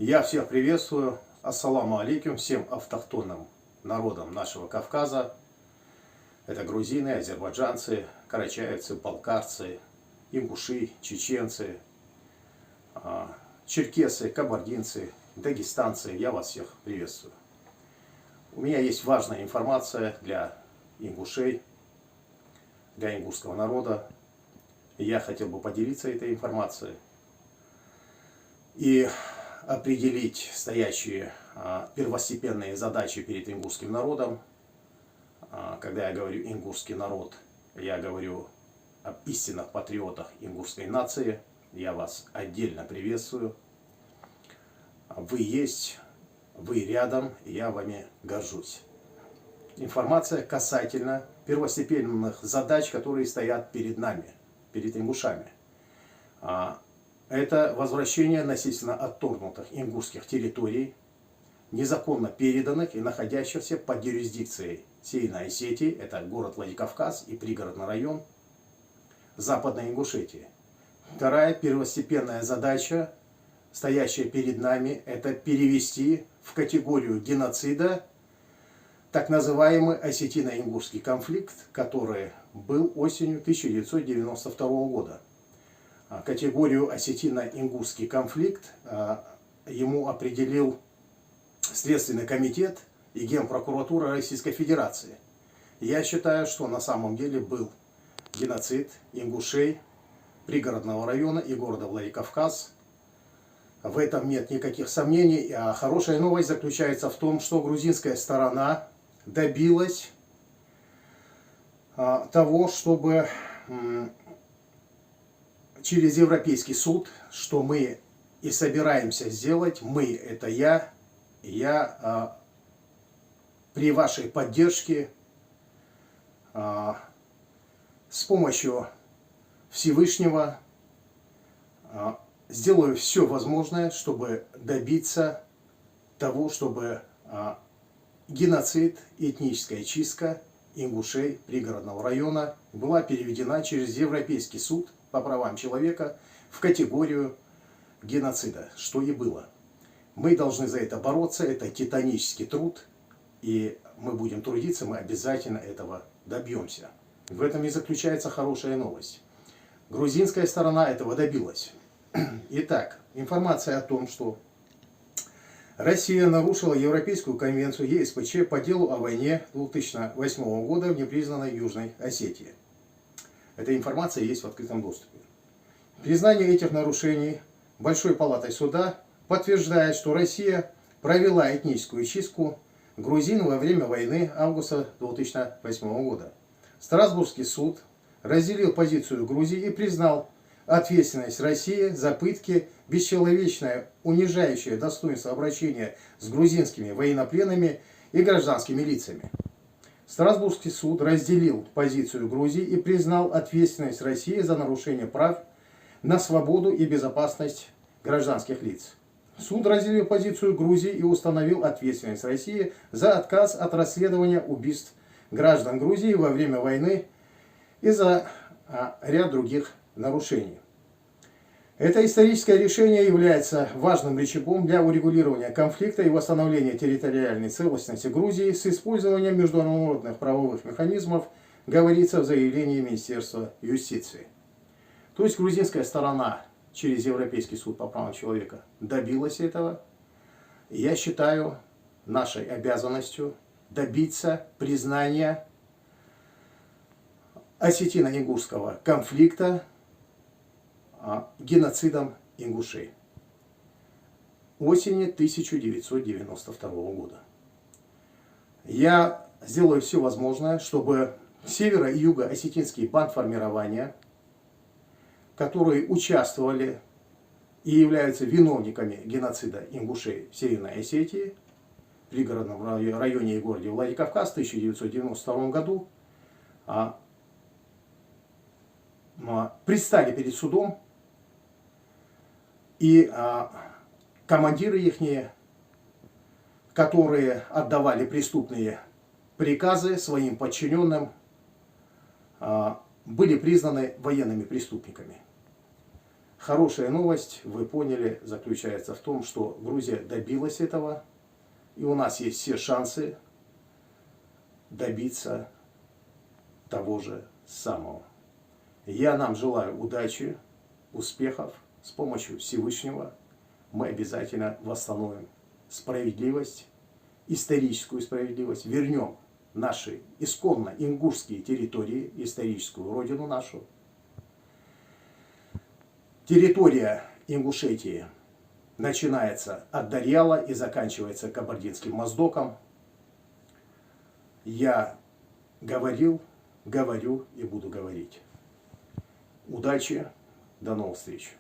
Я всех приветствую. Ассаламу алейкум всем автохтонным народам нашего Кавказа. Это грузины, азербайджанцы, карачаевцы, балкарцы, ингуши, чеченцы, черкесы, кабардинцы, дагестанцы. Я вас всех приветствую. У меня есть важная информация для ингушей, для ингушского народа. Я хотел бы поделиться этой информацией и определить стоящие первостепенные задачи перед ингушским народом. Когда я говорю ингушский народ, я говорю об истинных патриотах ингушской нации. Я вас отдельно приветствую. Вы есть, вы рядом, и я вами горжусь. Информация касательно первостепенных задач, которые стоят перед нами, перед ингушами. Это возвращение насильственно отторгнутых ингушских территорий, незаконно переданных и находящихся под юрисдикцией Северной Осетии, это город Владикавказ и пригородный район Западной Ингушетии. Вторая первостепенная задача, стоящая перед нами, это перевести в категорию геноцида так называемый осетино-ингушский конфликт, который был осенью 1992 года. Категорию осетино-ингушский конфликт ему определил Следственный комитет и Генпрокуратура Российской Федерации. Я считаю, что на самом деле был геноцид ингушей пригородного района и города Владикавказ. В этом нет никаких сомнений. А хорошая новость заключается в том, что грузинская сторона добилась того, чтобы через Европейский суд, что мы и собираемся сделать, мы, это я при вашей поддержке, с помощью Всевышнего сделаю все возможное, чтобы добиться того, чтобы геноцид, этническая чистка ингушей пригородного района была переведена через Европейский суд по правам человека в категорию геноцида, что и было. Мы должны за это бороться, это титанический труд, и мы будем трудиться, мы обязательно этого добьемся. В этом и заключается хорошая новость. Грузинская сторона этого добилась. Итак, информация о том, что Россия нарушила Европейскую конвенцию ЕСПЧ по делу о войне 2008 года в непризнанной Южной Осетии. Эта информация есть в открытом доступе. Признание этих нарушений Большой палатой суда подтверждает, что Россия провела этническую чистку грузин во время войны августа 2008 года. Страсбургский суд разделил позицию Грузии и признал ответственность России за пытки, бесчеловечное, унижающее достоинство обращения с грузинскими военнопленными и гражданскими лицами. Страсбургский суд разделил позицию Грузии и признал ответственность России за нарушение прав на свободу и безопасность гражданских лиц. Суд разделил позицию Грузии и установил ответственность России за отказ от расследования убийств граждан Грузии во время войны и за ряд других нарушений. Это историческое решение является важным рычагом для урегулирования конфликта и восстановления территориальной целостности Грузии с использованием международных правовых механизмов, говорится в заявлении Министерства юстиции. То есть грузинская сторона через Европейский суд по правам человека добилась этого. И я считаю нашей обязанностью добиться признания осетино-ингушского конфликта геноцидом ингушей осени 1992 года. Я сделаю все возможное, чтобы северо- и юго-осетинские бандформирования, которые участвовали и являются виновниками геноцида ингушей в Северной Осетии, в пригородном районе и городе Владикавказ в 1992 году, предстали перед судом, и командиры ихние, которые отдавали преступные приказы своим подчиненным, были признаны военными преступниками. Хорошая новость, вы поняли, заключается в том, что Грузия добилась этого, и у нас есть все шансы добиться того же самого. Я нам желаю удачи, успехов. С помощью Всевышнего мы обязательно восстановим справедливость, историческую справедливость, вернем наши исконно ингушские территории, историческую родину нашу. Территория Ингушетии начинается от Дарьяла и заканчивается Кабардинским Моздоком. Я говорил, говорю и буду говорить. Удачи, до новых встреч.